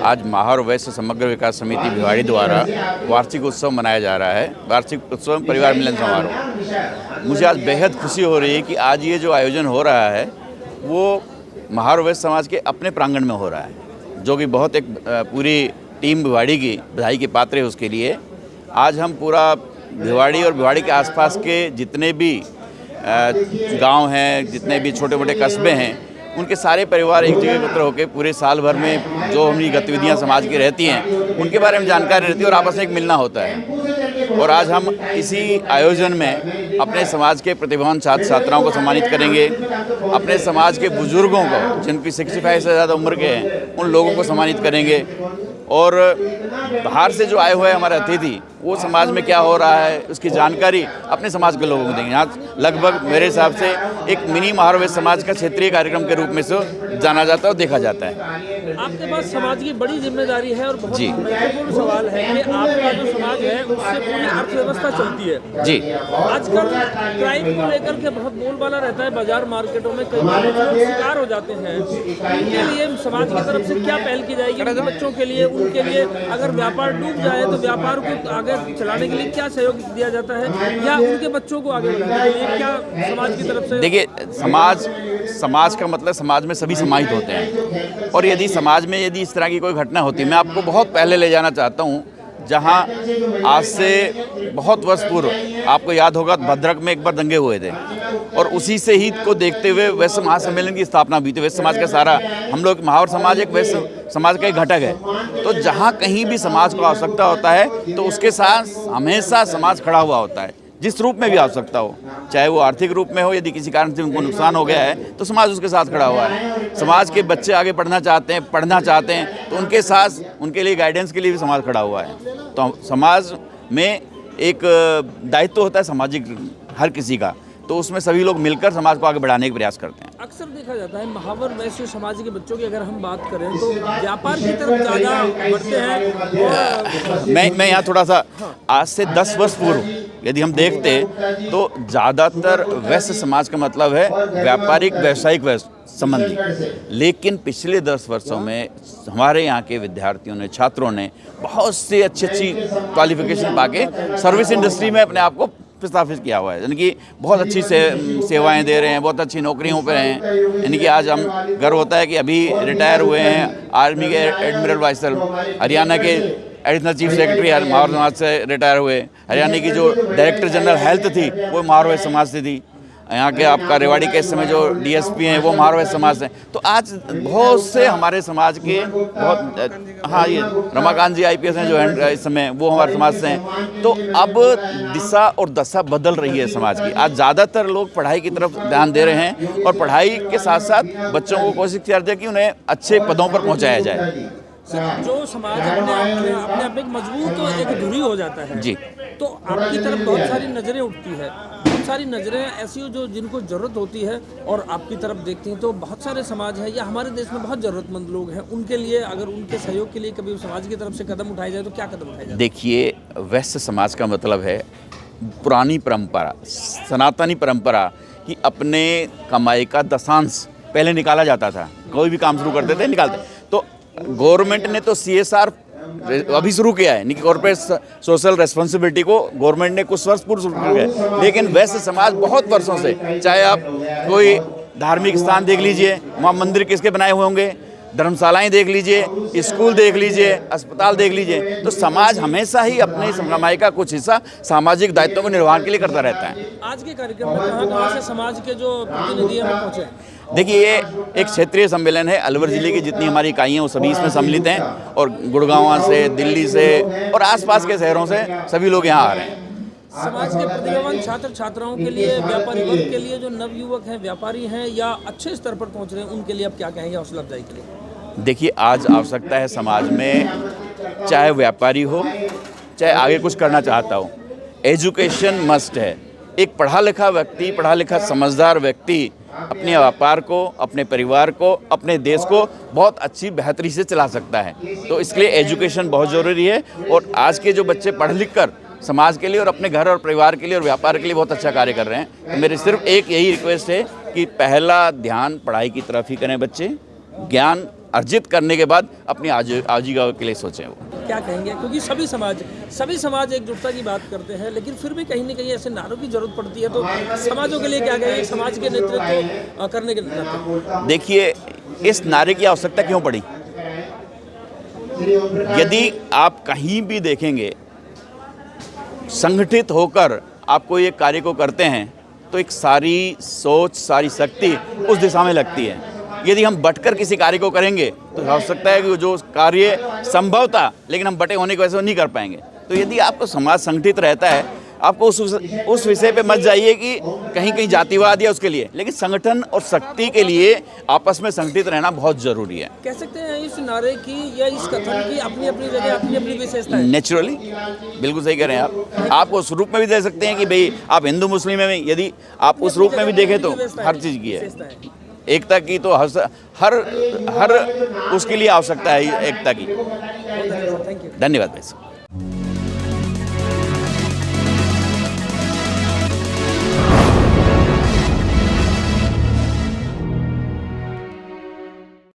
आज महावर वैश्य समग्र विकास समिति भिवाड़ी द्वारा वार्षिक उत्सव मनाया जा रहा है। वार्षिक उत्सव परिवार मिलन समारोह। मुझे आज बेहद खुशी हो रही है कि आज ये जो आयोजन हो रहा है वो महावर वैश्य समाज के अपने प्रांगण में हो रहा है, जो कि बहुत एक पूरी टीम भिवाड़ी की बधाई के पात्र है। उसके लिए आज हम पूरा भिवाड़ी और भिवाड़ी के आसपास के जितने भी गांव हैं, जितने भी छोटे मोटे कस्बे हैं, उनके सारे परिवार एक जगह एकत्र होकर पूरे साल भर में जो हमारी गतिविधियां समाज की रहती हैं उनके बारे में जानकारी रहती है और आपस में एक मिलना होता है। और आज हम इसी आयोजन में अपने समाज के प्रतिभावान छात्र छात्राओं को सम्मानित करेंगे, अपने समाज के बुजुर्गों को जिनकी 65 से ज़्यादा उम्र के हैं उन लोगों को सम्मानित करेंगे, और बाहर से जो आए हुए हमारे अतिथि वो समाज में क्या हो रहा है उसकी जानकारी अपने समाज के लोगों को देंगे। यहाँ लगभग मेरे हिसाब से एक मिनी महावर वैश्य समाज का क्षेत्रीय कार्यक्रम के रूप में से जाना जाता है और देखा जाता है। आपके पास समाज की बड़ी जिम्मेदारी है और बहुत महत्वपूर्ण सवाल है कि आपका जो समाज है उससे पूरी अर्थव्यवस्था चलती है। जी, आजकल क्राइम को लेकर के बहुत बोलबाला रहता है, बाजार मार्केटों में कई बार लोग शिकार हो जाते हैं। उनके लिए समाज की तरफ से क्या पहल की जाएगी? बच्चों के लिए, उनके लिए अगर व्यापार डूब जाए तो व्यापार को आगे चलाने के लिए क्या सहयोग दिया जाता है, या उनके बच्चों को आगे बढ़ाने के लिए क्या समाज की तरफ से? देखिए, समाज का मतलब समाज में सभी समाहित होते हैं, और यदि समाज में यदि इस तरह की कोई घटना होती है, मैं आपको बहुत पहले ले जाना चाहता हूँ, जहाँ आज से बहुत वर्ष पूर्व आपको याद होगा भद्रक में एक बार दंगे हुए थे, और उसी से ही को देखते हुए वैश्य महासम्मेलन की स्थापना हुई थी। वैश्य समाज का सारा, हम लोग महावर समाज एक वैश्य समाज का एक घटक है, तो जहाँ कहीं भी समाज को आवश्यकता होता है तो उसके साथ हमेशा समाज खड़ा हुआ होता है, जिस रूप में भी आवश्यकता हो, चाहे वो आर्थिक रूप में हो, यदि किसी कारण से उनको नुकसान हो गया है तो समाज उसके साथ खड़ा हुआ है। समाज के बच्चे आगे पढ़ना चाहते हैं तो उनके साथ उनके लिए गाइडेंस के लिए भी समाज खड़ा हुआ है। तो समाज में एक दायित्व होता है सामाजिक हर किसी का, तो उसमें सभी लोग मिलकर समाज को आगे बढ़ाने का प्रयास करते हैं। अक्सर देखा जाता है महावर वैश्य समाज के बच्चों की अगर हम बात करें तो व्यापार की तरफ ज़्यादा बढ़ते हैं। मैं यहाँ थोड़ा सा, आज से 10 वर्ष पूर्व यदि हम देखते तो ज़्यादातर वैश्य समाज का मतलब है व्यापारिक व्यवसायिक संबंधी, लेकिन पिछले 10 वर्षों में हमारे यहाँ के विद्यार्थियों ने, छात्रों ने बहुत से अच्छी क्वालिफिकेशन पाके सर्विस इंडस्ट्री में अपने आप को स्थापित किया हुआ है, यानी कि बहुत अच्छी सेवाएं दे रहे हैं, बहुत अच्छी नौकरियों पर हैं। यानी कि आज हम गर्व होता है कि अभी रिटायर हुए हैं आर्मी के एडमिरल वाइसल, हरियाणा के एडिशनल चीफ सेक्रेटरी महावर समाज से रिटायर हुए, हरियाणा की जो डायरेक्टर जनरल हेल्थ थी वो महावर वैश्य समाज से थी, यहाँ के आपका रेवाड़ी के इस समय जो DSP हैं वो महावर वैश्य समाज से। तो आज बहुत से हमारे समाज के बहुत, हाँ, ये रमाकांत जी IPS हैं जो इस समय, वो हमारे समाज से हैं। तो अब दिशा और दशा बदल रही है समाज की। आज ज़्यादातर लोग पढ़ाई की तरफ ध्यान दे रहे हैं, और पढ़ाई के साथ साथ बच्चों को कोशिश करते हैं कि उन्हें अच्छे पदों पर पहुँचाया जाए। जो समाज अपने आप एक मजबूत और एक धुरी हो जाता है जी, तो आपकी तरफ बहुत सारी नज़रें उठती है, बहुत सारी नज़रें ऐसी हो जो जिनको ज़रूरत होती है, और आपकी तरफ देखते हैं तो बहुत सारे समाज है या हमारे देश में बहुत ज़रूरतमंद लोग हैं, उनके लिए अगर उनके सहयोग के लिए कभी समाज की तरफ से कदम उठाया जाए तो क्या कदम उठाया जाए? देखिए, वैश्य समाज का मतलब है पुरानी परंपरा, सनातनी परंपरा कि अपने कमाई का दशांश पहले निकाला जाता था। कोई भी काम शुरू करते थे निकालते, तो गवर्नमेंट ने तो CSR अभी शुरू किया है, नहीं, कॉर्पोरेट सोशल रेस्पॉन्सिबिलिटी को गवर्नमेंट ने कुछ वर्ष पूर्व शुरू किया है, लेकिन वैश्य समाज बहुत वर्षों से, चाहे आप कोई धार्मिक स्थान देख लीजिए, वहाँ मंदिर किसके बनाए हुए होंगे, धर्मशालाएं देख लीजिए, स्कूल देख लीजिए, अस्पताल देख लीजिए, तो समाज हमेशा ही अपने कमाई का कुछ हिस्सा सामाजिक दायित्वों को निर्वहन के लिए करता रहता है। आज के कार्यक्रम में कहाँ से समाज के जो प्रतिनिधि हैं पहुँचे? देखिए, ये एक क्षेत्रीय सम्मेलन है, अलवर जिले की जितनी हमारी इकाइयाँ वो सभी इसमें सम्मिलित हैं, और गुड़गांव से, दिल्ली से और आसपास के शहरों से सभी लोग यहाँ आ रहे हैं। समाज के प्रतिभावान छात्र छात्राओं के लिए, व्यापारी वर्ग के लिए, जो नवयुवक हैं, व्यापारी हैं या अच्छे स्तर पर पहुँच रहे हैं, उनके लिए आप क्या कहेंगे हौसला अफजाई के लिए? देखिए, आज आवश्यकता है समाज में, चाहे व्यापारी हो चाहे आगे कुछ करना चाहता हो, एजुकेशन मस्ट है। एक पढ़ा लिखा व्यक्ति, पढ़ा लिखा समझदार व्यक्ति अपने व्यापार को, अपने परिवार को, अपने देश को बहुत अच्छी बेहतरी से चला सकता है। तो इसके लिए एजुकेशन बहुत ज़रूरी है, और आज के जो बच्चे पढ़ लिख कर समाज के लिए और अपने घर और परिवार के लिए और व्यापार के लिए बहुत अच्छा कार्य कर रहे हैं, तो मेरी सिर्फ एक यही रिक्वेस्ट है कि पहला ध्यान पढ़ाई की तरफ ही करें बच्चे। ज्ञान अर्जित करने के बाद अपनी आजीविका के लिए सोचें वो। क्या कहेंगे, क्योंकि सभी समाज एकजुटता की बात करते हैं, लेकिन फिर भी कहीं ना कहीं ऐसे नारों की जरूरत पड़ती है, तो समाजों के लिए क्या कहेंगे, समाज के नेतृत्व करने के नाते? देखिए, इस नारे की आवश्यकता क्यों पड़ी? यदि आप कहीं भी देखेंगे संगठित होकर आप कोई एक कार्य को करते हैं तो एक सारी सोच, सारी शक्ति उस दिशा में लगती है। यदि हम बटकर किसी कार्य को करेंगे तो हो सकता है कि जो कार्य संभव था लेकिन हम बटे होने की वजह से वो नहीं कर पाएंगे। तो यदि आपको समाज संगठित रहता है, आपको उस विषय पे मत जाइए कि कहीं कहीं जातिवाद या उसके लिए, लेकिन संगठन और शक्ति के लिए आपस में संगठित रहना बहुत जरूरी है। कह सकते हैं इस नारे की या इस कथन की अपनी अपनी जगह अपनी अपनी विशेषता है। नेचुरली बिल्कुल सही कह रहे हैं आप उस रूप में भी दे सकते हैं कि भाई आप हिंदू मुस्लिम में, यदि आप उस रूप में भी देखें तो हर चीज़ की है एकता की, तो हर उसके लिए आवश्यकता है एकता की। Thank you. धन्यवाद भाई साहब।